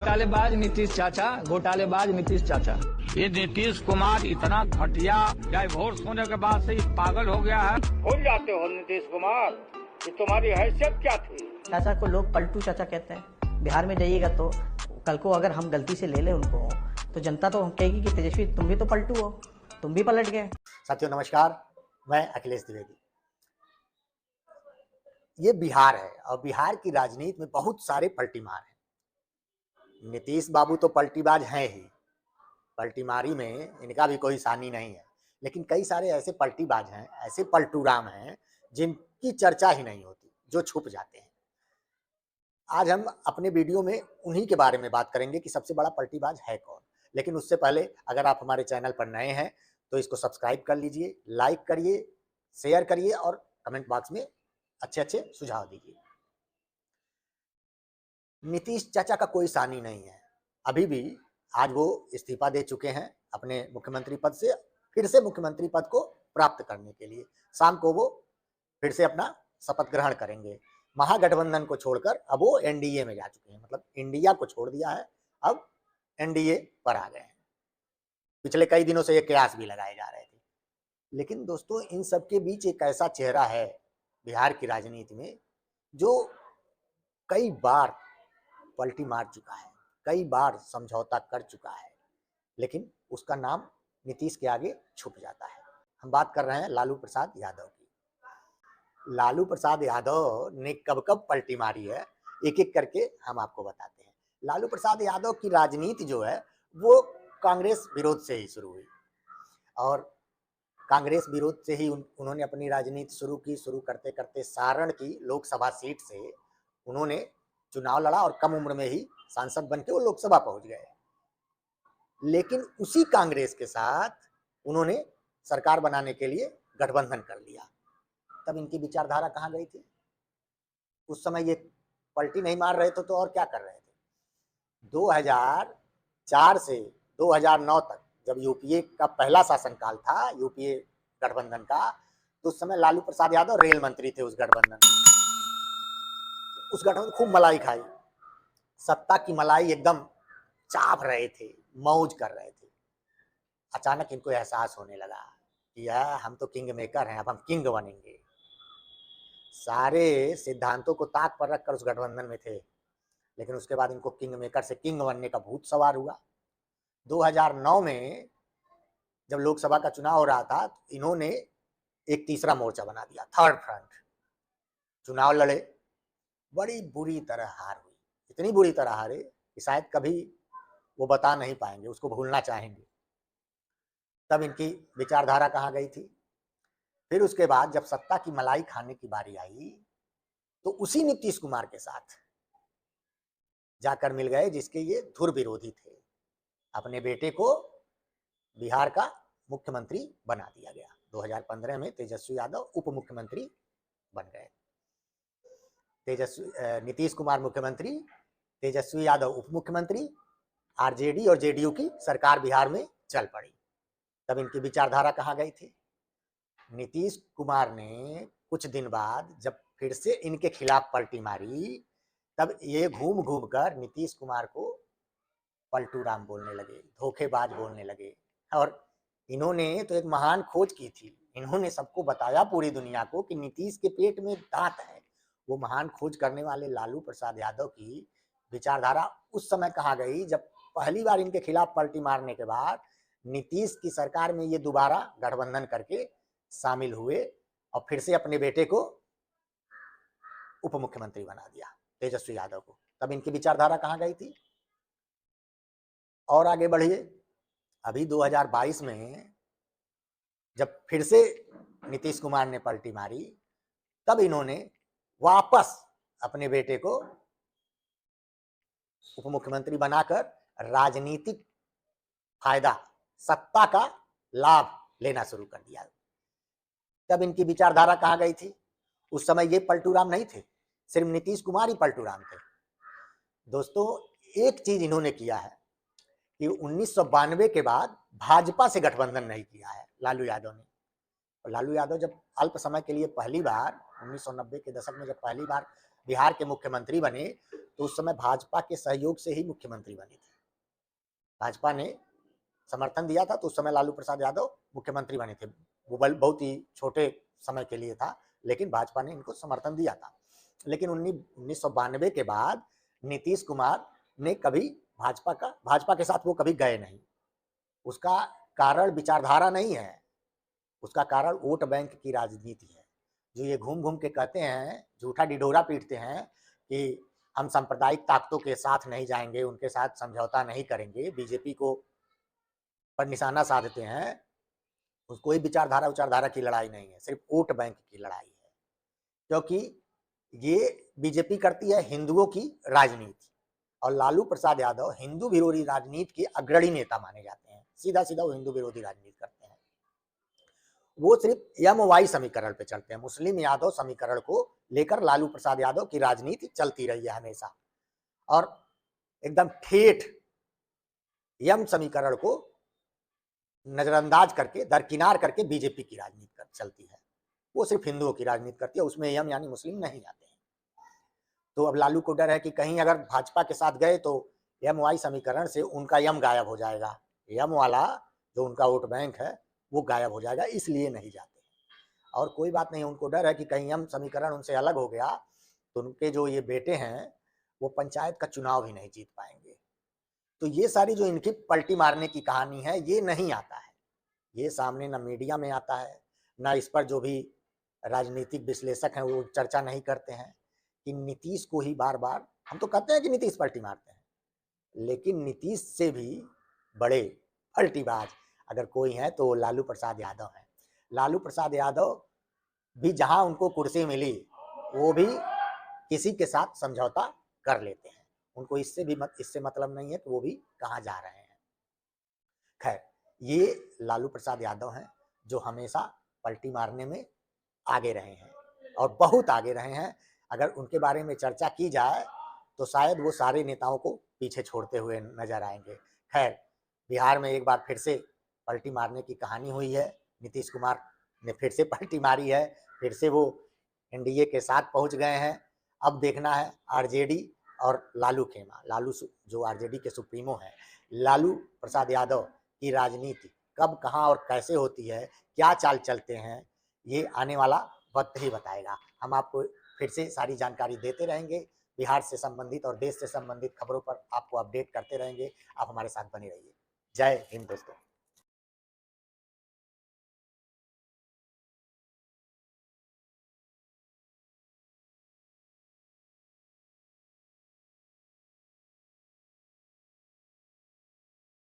घोटालेबाज नीतीश चाचा, घोटालेबाज नीतीश चाचा। ये नीतीश कुमार इतना घटिया डाइवोर्स होने के बाद से पागल हो गया है। भूल जाते हो नीतीश कुमार कि तुम्हारी हैसियत क्या थी। चाचा को लोग पलटू चाचा कहते हैं। बिहार में जाइएगा तो कल को अगर हम गलती से ले लें उनको तो जनता तो कहेगी कि तेजस्वी तुम भी तो पलटू हो, तुम भी पलट गए। साथियों नमस्कार, मैं अखिलेश द्विवेदी। ये बिहार है और बिहार की राजनीति में बहुत सारे पलटीमार हैं। नीतीश बाबू तो पलटीबाज हैं ही, पलटीमारी में इनका भी कोई सानी नहीं है, लेकिन कई सारे ऐसे पलटीबाज हैं, ऐसे पलटूराम हैं जिनकी चर्चा ही नहीं होती, जो छुप जाते हैं। आज हम अपने वीडियो में उन्हीं के बारे में बात करेंगे कि सबसे बड़ा पलटीबाज है कौन। लेकिन उससे पहले अगर आप हमारे चैनल पर नए हैं तो इसको सब्सक्राइब कर लीजिए, लाइक करिए, शेयर करिए और कमेंट बॉक्स में अच्छे अच्छे सुझाव दीजिए। नीतीश चाचा का कोई सानी नहीं है अभी भी। आज वो इस्तीफा दे चुके हैं अपने मुख्यमंत्री पद से, फिर से मुख्यमंत्री पद को प्राप्त करने के लिए। शाम को वो फिर से अपना शपथ ग्रहण करेंगे। महागठबंधन को छोड़कर अब वो एनडीए में जा चुके हैं, मतलब इंडिया को छोड़ दिया है, अब एनडीए पर आ गए हैं। पिछले कई दिनों से ये कयास भी लगाए जा रहे थे। लेकिन दोस्तों, इन सब के बीच एक ऐसा चेहरा है बिहार की राजनीति में जो कई बार पलटी मार चुका है, कई बार समझौता कर चुका है, लेकिन उसका नाम नीतीश के आगे छुप जाता है। हम बात कर रहे हैं लालू प्रसाद यादव की। लालू प्रसाद यादव ने कब कब पलटी मारी है, एक एक करके हम आपको बताते हैं। लालू प्रसाद यादव की राजनीति जो है वो कांग्रेस विरोध से ही शुरू हुई और कांग्रेस विरोध से ही उन्होंने अपनी राजनीति शुरू की। शुरू करते करते सारण की लोकसभा सीट से उन्होंने चुनाव लड़ा और कम उम्र में ही सांसद बनके वो लोकसभा पहुंच गए। लेकिन उसी कांग्रेस के साथ उन्होंने सरकार बनाने के लिए गठबंधन कर लिया। तब इनकी विचारधारा कहाँ गई थी? उस समय ये पलटी नहीं मार रहे थे तो और क्या कर रहे थे? 2004 से 2009 तक जब यूपीए का पहला शासनकाल था, यूपीए गठबंधन का, तो उस समय लालू प्रसाद यादव रेल मंत्री थे उस गठबंधन में। उस गठबंधन खूब मलाई खाई, सत्ता की मलाई एकदम चाप रहे थे, मौज कर रहे थे। अचानक इनको एहसास होने लगा कि यार हम तो किंग मेकर हैं, अब हम किंग बनेंगे। सारे सिद्धांतों को ताक पर रखकर उस गठबंधन में थे, लेकिन उसके बाद इनको किंग मेकर से किंग बनने का भूत सवार हुआ। 2009 में जब लोकसभा का चुनाव हो रहा था तो इन्होंने एक तीसरा मोर्चा बना दिया, थर्ड फ्रंट। चुनाव लड़े, बड़ी बुरी तरह हार हुई, इतनी बुरी तरह हारे कि शायद कभी वो बता नहीं पाएंगे, उसको भूलना चाहेंगे। तब इनकी विचारधारा कहाँ गई थी? फिर उसके बाद जब सत्ता की मलाई खाने की बारी आई तो उसी नीतीश कुमार के साथ जाकर मिल गए जिसके ये धुर विरोधी थे। अपने बेटे को बिहार का मुख्यमंत्री बना दिया गया। 2015 में तेजस्वी यादव उप मुख्यमंत्री बन गए। नीतीश कुमार मुख्यमंत्री, तेजस्वी यादव उप मुख्यमंत्री, आरजेडी और जेडीयू की सरकार बिहार में चल पड़ी। तब इनकी विचारधारा कहाँ गई थी? नीतीश कुमार ने कुछ दिन बाद जब फिर से इनके खिलाफ पलटी मारी, तब ये घूम घूम कर नीतीश कुमार को पलटूराम बोलने लगे, धोखेबाज बोलने लगे। और इन्होंने तो एक महान खोज की थी। इन्होंने सबको बताया, पूरी दुनिया को, कि नीतीश के पेट में दांत है। वो महान खोज करने वाले लालू प्रसाद यादव की विचारधारा उस समय कहाँ गई जब पहली बार इनके खिलाफ पलटी मारने के बाद नीतीश की सरकार में ये दोबारा गठबंधन करके शामिल हुए और फिर से अपने बेटे को उप मुख्यमंत्री बना दिया, तेजस्वी यादव को। तब इनकी विचारधारा कहाँ गई थी? और आगे बढ़िए, अभी 2022 में जब फिर से नीतीश कुमार ने पलटी मारी, तब इन्होंने वापस अपने बेटे को उप मुख्यमंत्री बनाकर राजनीतिक फायदा, सत्ता का लाभ लेना शुरू कर दिया। तब इनकी विचारधारा कहाँ गई थी? उस समय ये पलटूराम नहीं थे, सिर्फ नीतीश कुमार ही पलटूराम थे। दोस्तों, एक चीज इन्होंने किया है कि 1992 के बाद भाजपा से गठबंधन नहीं किया है लालू यादव ने। और लालू यादव जब अल्प समय के लिए पहली बार 1990 के दशक में जब पहली बार बिहार के मुख्यमंत्री बने तो उस समय भाजपा के सहयोग से ही मुख्यमंत्री बने थे। भाजपा ने समर्थन दिया था तो उस समय लालू प्रसाद यादव मुख्यमंत्री बने थे। वो बहुत ही छोटे समय के लिए था, लेकिन भाजपा ने इनको समर्थन दिया था। लेकिन 1992 के बाद नीतीश कुमार ने कभी भाजपा के साथ वो कभी गए नहीं। उसका कारण विचारधारा नहीं है, उसका कारण वोट बैंक की राजनीति है। जो ये घूम घूम के कहते हैं, झूठा ढिढोरा पीटते हैं कि हम सांप्रदायिक ताकतों के साथ नहीं जाएंगे, उनके साथ समझौता नहीं करेंगे, बीजेपी को पर निशाना साधते हैं। कोई विचारधारा की लड़ाई नहीं है, सिर्फ वोट बैंक की लड़ाई है। क्योंकि ये बीजेपी करती है हिंदुओं की राजनीति और लालू प्रसाद यादव हिंदू विरोधी राजनीति के अग्रणी नेता माने जाते हैं। सीधा सीधा वो हिंदू विरोधी राजनीति करते हैं। वो सिर्फ MY समीकरण पे चलते हैं। मुस्लिम यादव समीकरण को लेकर लालू प्रसाद यादव की राजनीति चलती रही है हमेशा, और एकदम ठेठ यम समीकरण को नजरअंदाज करके, दरकिनार करके बीजेपी की राजनीति चलती है। वो सिर्फ हिंदुओं की राजनीति करती है, उसमें यम यानी मुस्लिम नहीं आते हैं। तो अब लालू को डर है कि कहीं अगर भाजपा के साथ गए तो MY समीकरण से उनका यम गायब हो जाएगा, यम वाला जो उनका वोट बैंक है वो गायब हो जाएगा, इसलिए नहीं जाते। और कोई बात नहीं, उनको डर है कि कहीं यम समीकरण उनसे अलग हो गया तो उनके जो ये बेटे हैं वो पंचायत का चुनाव भी नहीं जीत पाएंगे। तो ये सारी जो इनकी पलटी मारने की कहानी है ये नहीं आता है, ये सामने ना मीडिया में आता है, ना इस पर जो भी राजनीतिक विश्लेषक हैं वो चर्चा नहीं करते हैं कि नीतीश को ही बार बार, हम तो कहते हैं कि नीतीश पलटी मारते हैं, लेकिन नीतीश से भी बड़े पलटीबाज अगर कोई है तो लालू प्रसाद यादव है। लालू प्रसाद यादव भी जहां उनको कुर्सी मिली वो भी किसी के साथ समझौता कर लेते हैं, उनको इससे मतलब नहीं है कि वो भी कहाँ जा रहे हैं। खैर, ये लालू प्रसाद यादव हैं जो हमेशा पलटी मारने में आगे रहे हैं और बहुत आगे रहे हैं। अगर उनके बारे में चर्चा की जाए तो शायद वो सारे नेताओं को पीछे छोड़ते हुए नजर आएंगे। खैर, बिहार में एक बार फिर से पलटी मारने की कहानी हुई है। नीतीश कुमार ने फिर से पलटी मारी है, फिर से वो NDA के साथ पहुंच गए हैं। अब देखना है RJD और लालू खेमा, लालू जो RJD के सुप्रीमो हैं, लालू प्रसाद यादव की राजनीति कब, कहां और कैसे होती है, क्या चाल चलते हैं, ये आने वाला वक्त ही बताएगा। हम आपको फिर से सारी जानकारी देते रहेंगे, बिहार से संबंधित और देश से संबंधित खबरों पर आपको अपडेट करते रहेंगे। आप हमारे साथ बने रहिए। जय हिंद दोस्तों।